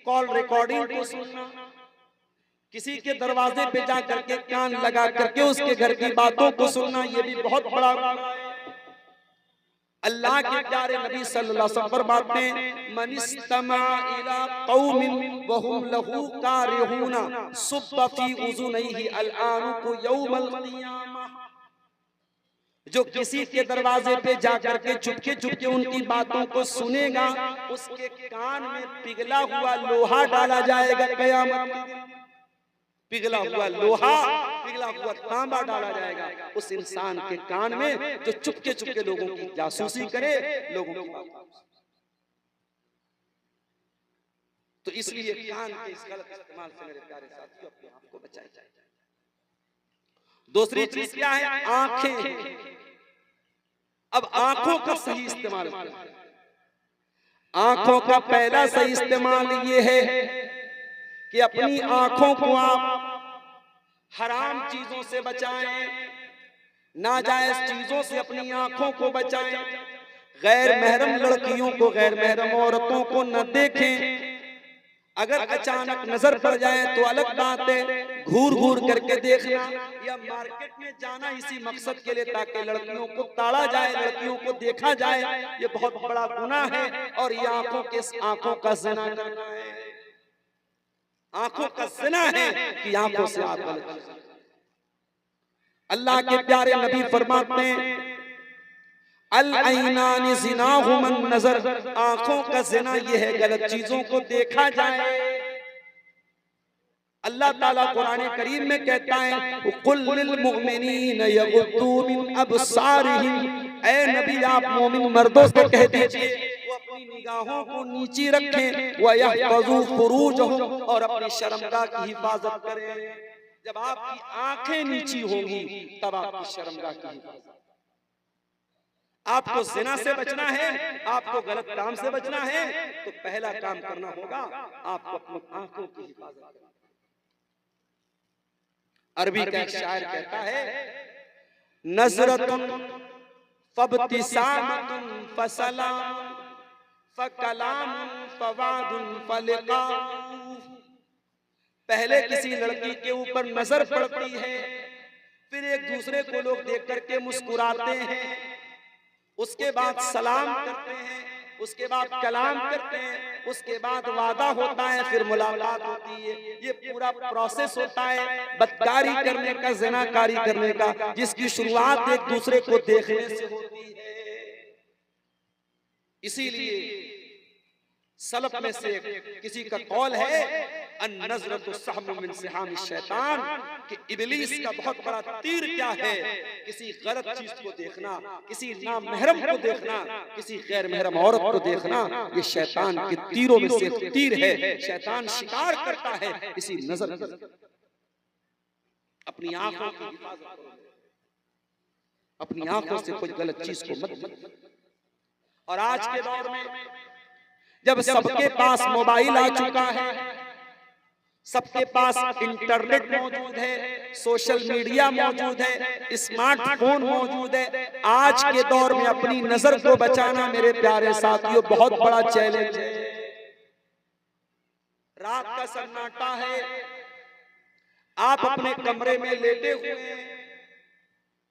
Call recording को सुनना, किसी के दरवाजे पे जा करके कान लगा करके उसके घर की बातों को सुनना, ये भी बहुत बड़ा गुनाह है। अल्लाह के प्यारे नबी सल्लल्लाहु अलैहि वसल्लम फरमाते हैं, मन इस्तमा इला कौमिन व हुम लहू कारिहूना सुब्ब फी उज़ुनैहि अल-आनुकु यौमल क़ियामह। जो किसी के दरवाजे पे जाकर के चुपके चुपके उनकी बातों को सुनेगा, उसके कान में पिघला हुआ लोहा डाला जाएगा कयामत के दिन। पिघला हुआ लोहा, पिघला हुआ तांबा डाला जाएगा उस इंसान के कान में जो चुपके चुपके लोगों की जासूसी करे, लोगों की बात। तो इसलिए कान के इस गलत इस्तेमाल से मेरे प्यारे साथियों अपने आप को बचाएं। दूसरी चीज क्या है? आंखें। अब आंखों का सही इस्तेमाल, आंखों का पहला सही इस्तेमाल ये है कि अपनी आंखों को आप हराम चीजों से बचाएं, नाजायज चीजों से अपनी आंखों को बचाएं, गैर महरम लड़कियों को, गैर महरम औरतों को न देखें। अगर अचानक नजर पड़ जाए तो अलग बात है, घूर घूर करके देखना या मार्केट में जाना इसी मकसद के लिए ताकि लड़कियों को ताड़ा जाए, लड़कियों को देखा जाए, ये बहुत बड़ा गुनाह है। और ये आंखों का ज़िना करना है, आंखों का ज़िना है कि आंखों से आप गलत। अल्लाह के प्यारे नबी फरमाते हैं, अल ऐनान ज़िनाहुमन नज़र, आंखों का ज़िना ये है गलत चीजों को देखा जाए। अल्लाह ताला कुरान करीम में कहता है, कुल लिल मुमिनीन यगुद्दू मिन अबसारिहिम, ऐ नबी आप मोमिन मर्दों से कह दीजिए वो अपनी निगाहों को नीची रखें, व यहफज़ू फुरूजहुम, और अपनी शर्मगाह की हिफाजत करें। जब आपकी आंखें नीची होंगी तब आपकी शर्मगाह की हिफाजत। आपको ज़िना से बचना है, आपको गलत काम से बचना है, तो पहला काम करना होगा आपको अपनी आंखों की हिफाजत करना। अरबी का एक शायर कहता है, नज़रतुन फब्तिसामतुन फसलाम फकलामुन फवादुन फलिका। पहले किसी लड़की के ऊपर नजर पड़ती है, फिर एक दूसरे को लोग देख करके मुस्कुराते हैं, उसके बाद सलाम करते हैं, उसके बाद कलाम करते हैं, उसके बाद वादा होता है, फिर मुलाकात होती है। ये पूरा प्रोसेस होता है बदकारी करने का, ज़िनाकारी करने का, जिसकी शुरुआत एक दूसरे को देखने से होती है। इसीलिए सलफ में से किसी का कौल है, अन-नज़रतु सहमुम मिन सिहामी शैतान, कि इब्लीस का बहुत बड़ा तीर क्या है? किसी गलत चीज को देखना, किसी नामहरम को देखना, किसी गैर महरम औरत को देखना, ये शैतान के तीरों में से एक तीर है। शैतान शिकार करता है इसी नजर का। अपनी आंखों की हिफाजत करो, अपनी आंखों से कोई गलत चीज को मत देखो। और आज के दौर में जब सबके पास मोबाइल आ चुका है, सबके पास इंटरनेट मौजूद है, सोशल मीडिया मौजूद है, स्मार्टफोन मौजूद है, आज के दौर में अपनी नजर को बचाना मेरे प्यारे साथियों बहुत बड़ा चैलेंज है। रात का सन्नाटा है, आप अपने कमरे में लेटे हुए हैं,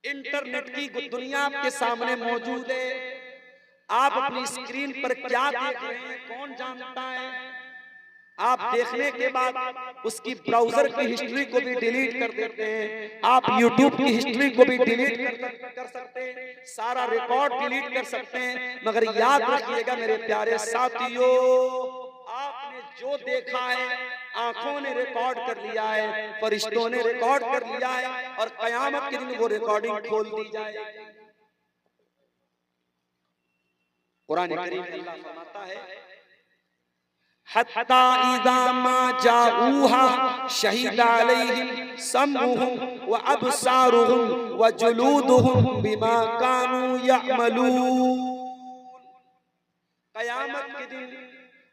इंटरनेट की दुनिया आपके सामने मौजूद है, आप अपनी स्क्रीन पर क्या देख रहे हैं कौन जानता है। आप देखने के बाद उसकी ब्राउजर की हिस्ट्री को भी डिलीट कर देते हैं, आप यूट्यूब की हिस्ट्री को भी डिलीट कर सकते हैं, सारा रिकॉर्ड डिलीट कर सकते हैं। मगर याद रखिएगा मेरे प्यारे साथियों, आपने जो देखा है आंखों ने रिकॉर्ड कर लिया है, फरिश्तों ने रिकॉर्ड कर लिया है, और कयामत के दिन वो रिकॉर्डिंग खोल दी जाएगी। कुरान करीम में अल्लाह फरमाता है, हत्ता इज़ा मा जाऊहा शहीदा अलैहिम समउहुम व अबसारुहुम व जुलूदुहुम बिमा कानू यअमलून। कयामत के दिन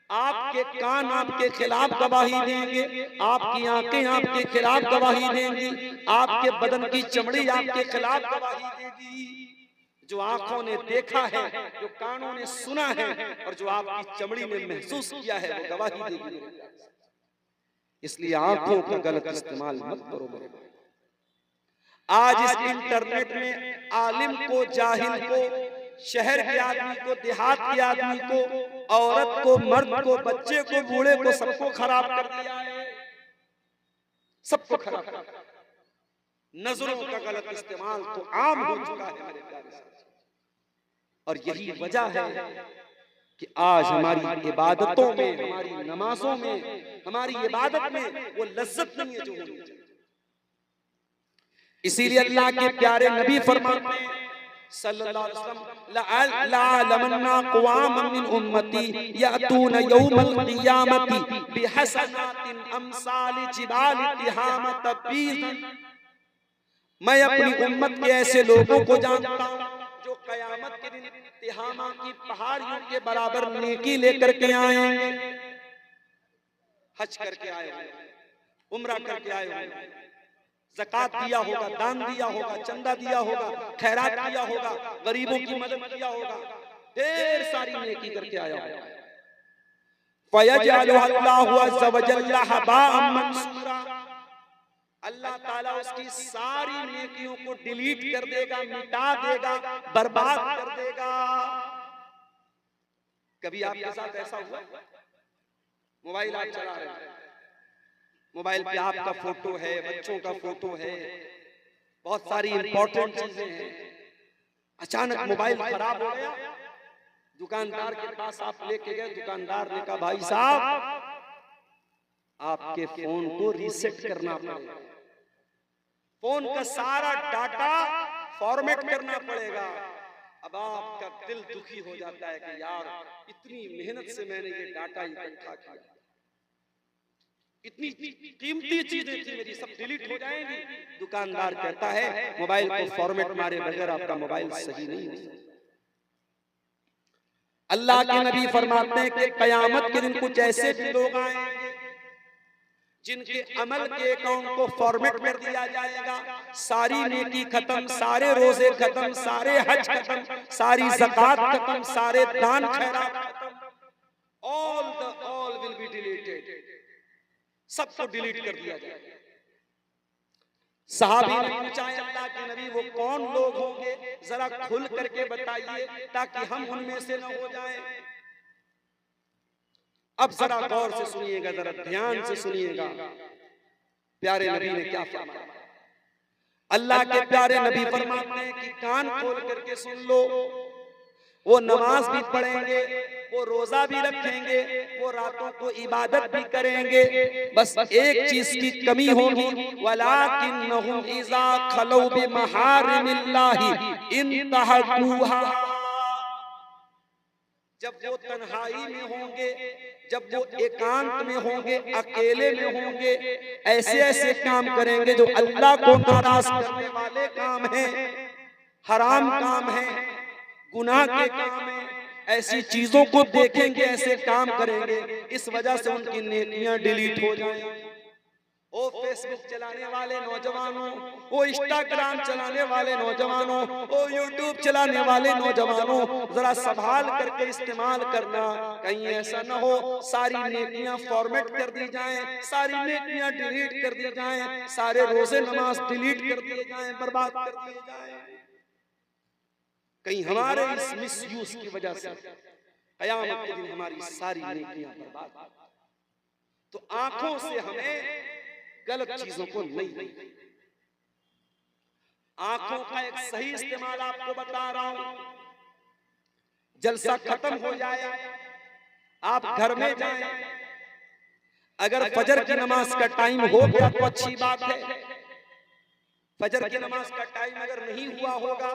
आपके कान आपके खिलाफ गवाही देंगे, आपकी आंखें आपके खिलाफ गवाही देंगी, आपके बदन की चमड़ी आपके खिलाफ गवाही देगी। जो आंखों ने देखा है, जो कानों ने सुना है और जो आपकी चमड़ी में महसूस किया है, वो गवाही देगी। इसलिए आंखों का गलत इस्तेमाल मत करो मेरे भाई। आज इस इंटरनेट में आलिम को, जाहिल को, शहर के आदमी को, देहात के आदमी को, औरत को, मर्द को, बच्चे को, बूढ़े को, सबको खराब कर दिया है, सबको खराब कर दिया। नजरों का गलत इस्तेमाल तो आम हो चुका है मेरे प्यारे साथियों, और यही वजह है कि आज हमारी इबादतों में, हमारी नमाजों में, हमारी इबादत में वो लज्जत नहीं है जो होनी चाहिए। इसीलिए अल्लाह के प्यारे नबी फरमाते हैं सल्लल्लाहु अलैहि वसल्लम, लअलमन्ना क़वामन मिन उम्मती यातूना यौमल क़ियामती बिहसनातिन अमसाल जिबाल तिहामत बीज़न। मैं अपनी उम्मत के ऐसे लोगों को जानता हूँ जो कयामत के दिन तिहामा की पहाड़ियों के बराबर नेकी लेकर के आएंगे। हज करके आए होंगे, उम्रा करके आए होंगे, ज़कात दिया होगा, दान दिया होगा, चंदा दिया होगा, खैरात किया होगा, गरीबों की मदद किया होगा, ढेर सारी नेकी करके आया होगा। फयजअलुहु अज़्ज़ा व जल्ला हबाअम मंसूरा, अल्लाह ताला उसकी सारी नेकियों को डिलीट कर देगा, मिटा देगा, बर्बाद कर देगा। कभी आपके साथ ऐसा हुआ? मोबाइल आप चला रहे हैं, मोबाइल पे आपका फोटो है, बच्चों का फोटो है, बहुत सारी इंपॉर्टेंट चीजें हैं, अचानक मोबाइल खराब हो गया, दुकानदार के पास आप लेके गए, दुकानदार ने कहा भाई साहब आपके फोन को रीसेट करना पड़ेगा, फोन का सारा डाटा फॉर्मेट करना पड़ेगा। अब आपका दिल दुखी हो जाता है कि यार इतनी मेहनत से मैंने ये डाटा इकट्ठा किया, इतनी कीमती चीजें थी मेरी, सब डिलीट हो जाएंगी। दुकानदार कहता है मोबाइल को फॉर्मेट मारे बगैर आपका मोबाइल सही नहीं हो सकता। अल्लाह के नबी फरमाते हैं कि कयामत के दिन कुछ ऐसे भी लोग आएंगे जिनके अमल के अकाउंट को फॉर्मेट कर दिया जाएगा, सारी नेकी खत्म, सारे रोजे खत्म, सारे हज खत्म, सारी ज़कात खत्म, सारे दान खैरात खत्म, ऑल विल बी डिलीटेड, सबको डिलीट कर दिया जाएगा। सहाबी ने पूछा है अल्लाह के नबी वो कौन लोग होंगे, जरा खुल करके बताइए ताकि हम उनमें से न हो जाएं। अब जरा गौर से सुनिएगा, जरा ध्यान से सुनिएगा, प्यारे नबी ने क्या फरमाया। अल्लाह के प्यारे नबी फरमाते हैं कि कान खोल करके सुन लो, वो नमाज भी पढ़ेंगे, वो रोजा भी रखेंगे, वो रातों को इबादत भी करेंगे, बस एक चीज की कमी होगी, वलाकिन्नहुम इज़ा खलौ बिमहारिमिल्लाहि इंतहकुहा, जब वो तन्हाई में होंगे, जब वो एकांत में होंगे, अकेले में होंगे, ऐसे ऐसे काम करेंगे जो अल्लाह को नाराज करने वाले काम हैं, हराम काम हैं, गुनाह के काम हैं, ऐसी चीजों को देखेंगे, ऐसे काम करेंगे, इस वजह से उनकी नेकियां डिलीट हो जाएंगी। ओ फेसबुक चलाने वाले नौजवानों, ओ इंस्टाग्राम चलाने वाले नौजवानों, ओ यूट्यूब चलाने वाले नौजवानों, जरा संभाल करके इस्तेमाल करना, कहीं ऐसा न हो सारी नेकियां फॉर्मेट कर दी जाएं, सारी नेकियां डिलीट कर दी जाएं, सारे रोजे नमाज डिलीट कर दिए जाएं, बर्बाद कर दिए जाएं, कहीं हमारे इस मिसयूज की वजह से कयामत के दिन हमारी सारी नेकियां बर्बाद। तो आंखों से हमें गलत चीजों को नहीं, आंखों का एक सही इस्तेमाल आपको बता रहा हूं। जलसा खत्म हो जाए, आप घर में जाएं, अगर फजर की नमाज का टाइम हो गया तो अच्छी बात है, फजर की नमाज का टाइम अगर नहीं हुआ होगा,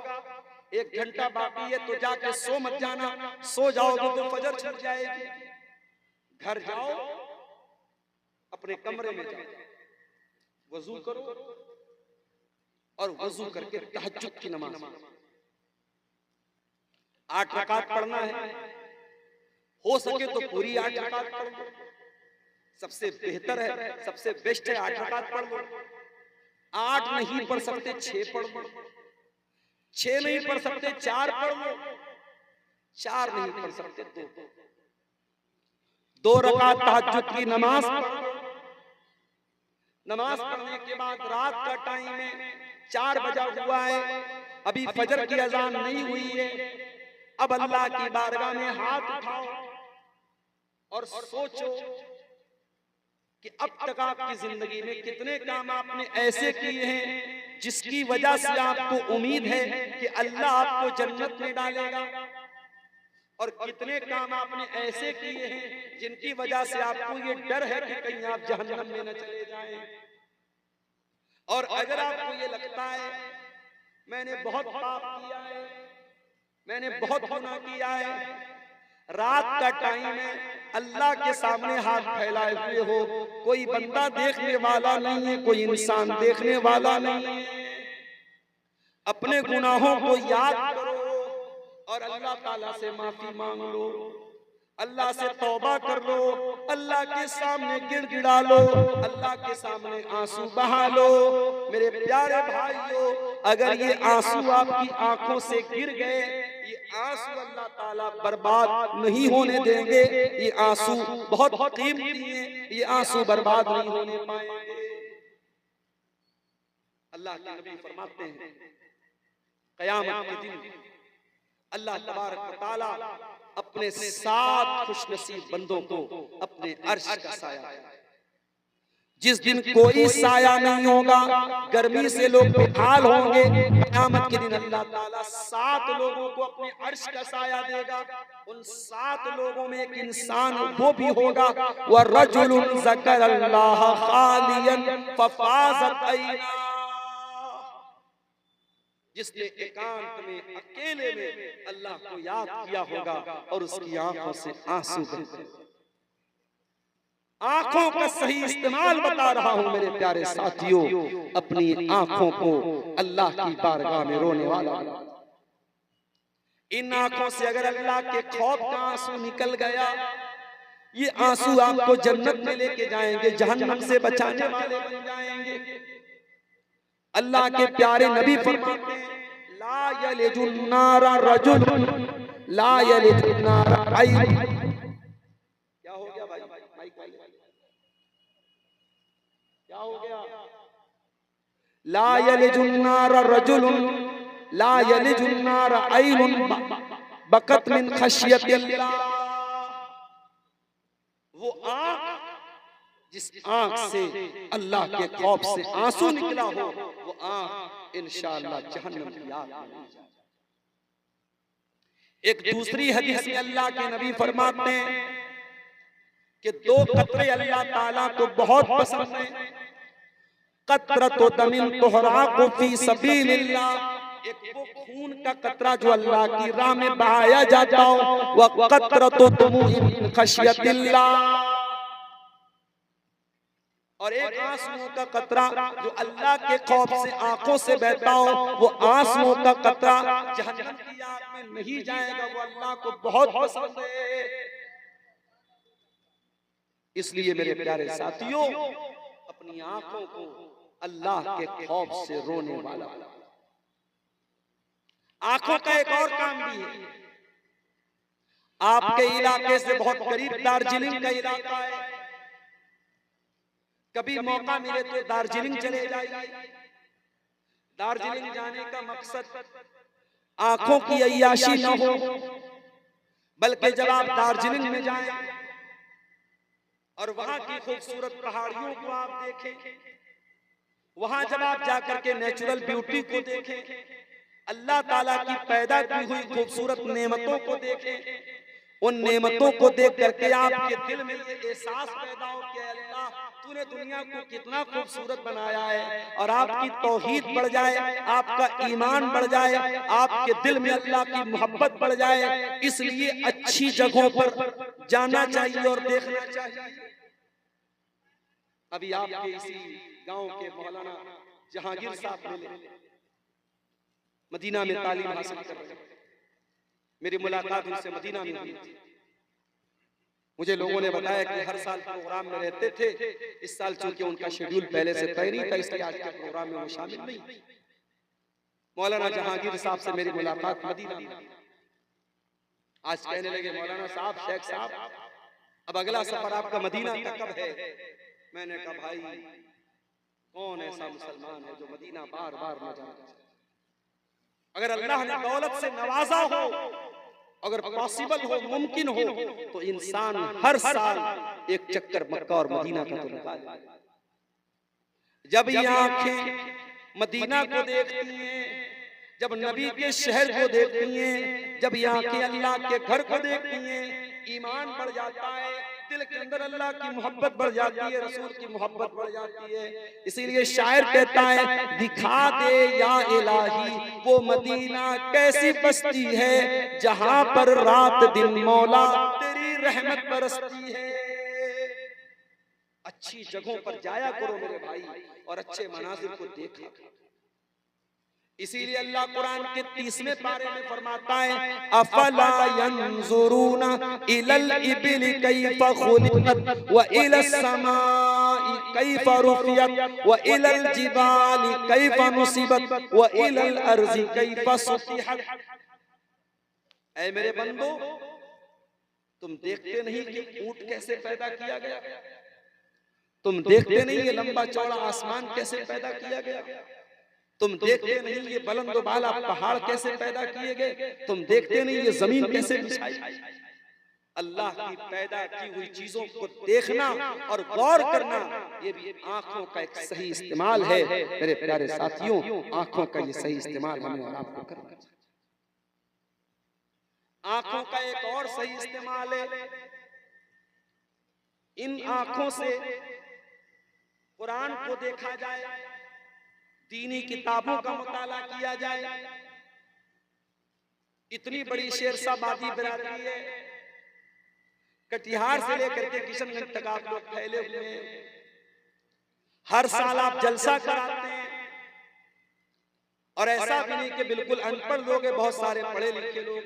1 घंटा बाकी है, तो जाके सो मत जाना, सो जाओगे तो फजर छूट जाएगी। घर जाओ, अपने कमरे में जाओ, वजू करो और वजू करके तहज्जुद की नमाज 8 रकात पढ़ना है, हो सके तो पूरी 8 रकात पढ़ लो, सबसे बेहतर है, सबसे बेस्ट है 8 रकात पढ़ लो। 8 नहीं पढ़ सकते 6 पढ़ लो, 6 नहीं पढ़ सकते 4 पढ़ लो, 4 नहीं पढ़ सकते 2 रकात तहज्जुद की नमाज पढ़ लो। नमाज पढ़ने के बाद रात का टाइम है, 4 बजा हुआ है, अभी फजर की अजान नहीं हुई है। अब अल्लाह की बारगाह में हाथ उठाओ और सोचो कि अब तक आपकी जिंदगी में कितने काम आपने ऐसे किए हैं जिसकी वजह से आपको उम्मीद है कि अल्लाह आपको जन्नत में डालेगा, और कितने काम आपने ऐसे किए हैं जिनकी वजह से आपको ये डर है कि कहीं आप जहन्नम में न चले जाएं। और अगर आपको ये लगता है मैंने बहुत पाप किया है, मैंने बहुत गुनाह किया है, रात का टाइम है, अल्लाह के सामने हाथ फैलाए हुए हो, कोई बंदा देखने वाला नहीं है, कोई इंसान देखने वाला नहीं है, अपने गुनाहों को याद करो और अल्लाह ताला से माफी मांग लो, अल्लाह से तौबा कर लो, अल्लाह के सामने गिड़गिड़ा लो, अल्लाह के सामने आंसू बहा लो। मेरे प्यारे भाइयों, अगर ये आंसू आपकी आंखों से गिर गए, ये आंसू अल्लाह ताला बर्बाद नहीं होने देंगे। ये आंसू बहुत कीमती हैं, ये आंसू बर्बाद नहीं होने पाएंगे। अल्लाह के नबी फरमाते हैं क़यामत के दिन अल्लाह तबारक व तआला अपने 7 खुशनसीब बंदों को अपने अर्श का साया, जिस दिन कोई साया नहीं होगा, गर्मी से लोग बेहाल होंगे, क़यामत के दिन अल्लाह ताला 7 लोगों को अपने अर्श का साया देगा। उन 7 लोगों में एक इंसान वो भी होगा, व रजुलुन ज़करल्लाह खालियन फफाज़त ऐना, जिसने एकांत में अकेले में अल्लाह को याद किया होगा और उसकी आंखों से आंसू बहे। आंखों का सही इस्तेमाल बता रहा हूं मेरे प्यारे साथियों, अपनी आंखों को अल्लाह की बारगाह में रोने वाला। इन आंखों से अगर अल्लाह के खौफ का आंसू निकल गया, ये आंसू आपको जन्नत में लेके जाएंगे, जहन्नम से बचाने वाले बन जाएंगे। अल्लाह के प्यारे नबी फरमाते हैं ला यलिजुन नारा रजुल ला यलिजुन नारा ऐन। क्या हो गया भाई, माइक वाले क्या हो गया? ला यलिजुन नारा रजुल ला यलिजुन नारा ऐन बकत मिन खशियतिल्लाह। वो आंख जिस आंख से अल्लाह के खौफ से आंसू निकला हो, वो आंख इंशाअल्लाह जहन्नम की आग में नहीं जाएगी। एक दूसरी हदीस में अल्लाह के नबी फरमाते हैं कि 2 कतरे अल्लाह ताला को बहुत पसंद है। कतरतु दमिन तुहराकु फी सबीलिल्लाह, एक वो खून का कतरा जो अल्लाह की राह में बहाया जाता हो, व कतरतु दुमूइन मिन खशियतिल्लाह, और एक आंसुओं का कतरा जो अल्लाह के खौफ से आंखों से बहता हो, वो आंसुओं का कतरा जहन्नम की आग में नहीं जाएगा, वो अल्लाह को बहुत पसंद है। इसलिए मेरे प्यारे साथियों, अपनी आंखों को अल्लाह के खौफ से रोने वाला। आंखों का एक और काम भी है। आपके इलाके से बहुत करीब दार्जिलिंग का इलाका है, कभी मौका मिले तो दार्जिलिंग चले जाइए। दार्जिलिंग जाने का मकसद आंखों की अय्याशी न हो, बल्कि जब आप दार्जिलिंग में जाएं और वहां की खूबसूरत पहाड़ियों को आप देखें, वहां जब आप जाकर के नेचुरल ब्यूटी को देखें, अल्लाह ताला की पैदा की हुई खूबसूरत नेमतों को देखें, उन नेमतों को देख करके आपके दिल में ये एहसास पैदा हो कि अल्लाह तूने दुनिया को कितना खूबसूरत बनाया है, और आपकी तौहीद बढ़ जाए, आपका ईमान बढ़ जाए, आपके दिल में अल्लाह की मोहब्बत बढ़ जाए। इसलिए अच्छी जगहों पर जाना चाहिए और देखना चाहिए। अभी आपके इसी गांव के मौलाना जहांगीर साहब मिले, मदीना में तालीम हासिल कर रहे, मेरी मुलाकात उनसे मदीना में हुई थी। मुझे लोगों ने बताया कि हर साल प्रोग्राम में रहते थे, इस साल चूंकि उनका शेड्यूल पहले से तय नहीं था, इसलिए आज के प्रोग्राम में वो शामिल नहीं। मौलाना जहांगीर साहब से मेरी मुलाकात मदीना में। आज कहने लगे मौलाना साहब, शेख साहब, अब अगला सफर आपका मदीना का कब है? मैंने कहा भाई, कौन ऐसा मुसलमान है जो मदीना बार बार न जाना? अगर अल्लाह ने दौलत से नवाजा हो, अगर पॉसिबल हो, मुमकिन हो, तो इंसान हर साल एक चक्कर मक्का और मदीना का तो लगा ले। जब ये आंखें मदीना को देखती हैं, जब नबी के शहर को देखती हैं, जब ये आंखें अल्लाह के घर को देखती हैं, ईमान बढ़ जाता है, दिल के अंदर अल्लाह की मोहब्बत बढ़ जाती है, रसूल की मोहब्बत बढ़ जाती है। इसीलिए शायर कहता है, दिखा दे या इलाही वो मदीना कैसी बस्ती है, जहां पर रात दिन मौला तेरी रहमत बरसती है। अच्छी जगहों पर जाया करो मेरे भाई, और अच्छे मनाजिर को देखा। इसीलिए अल्लाह कुरान के 30वें पारे में फरमाता है, अफला यंजुरूना इलल इबिल कैफा खुलिकत व इलस समाई कैफा रुफियत व इलल जिबाली कैफा नुसिबत व इलल अर्ज़ि कैफा सुतिहत। ऐ मेरे बंदो, तुम देखते नहीं कि ऊंट कैसे पैदा किया गया? तुम देखते नहीं ये लंबा चौड़ा आसमान कैसे पैदा किया गया? तुम देखते नहीं ये बुलंद बाला पहाड़ कैसे पैदा किए गए? तुम देखते नहीं ये जमीन कैसे बिछाई? अल्लाह की पैदा की हुई चीजों को देखना और गौर करना, ये भी आंखों का एक सही इस्तेमाल है। मेरे प्यारे साथियों, आंखों का ये सही इस्तेमाल हमें और आपको करना चाहिए। आंखों का एक और सही इस्तेमाल है, इन आंखों से कुरान को देखा जाए, दीनी किताबों का मुताला किया जाए। इतनी बड़ी शेरशाबादी बिरादरी है, कटिहार से लेकर के किशनगंज तक आप लोग फैले हुए हैं। हर साल आप जलसा कराते हैं, और ऐसा भी नहीं कि बिल्कुल अनपढ़ लोग हैं, बहुत सारे पढ़े लिखे लोग हैं।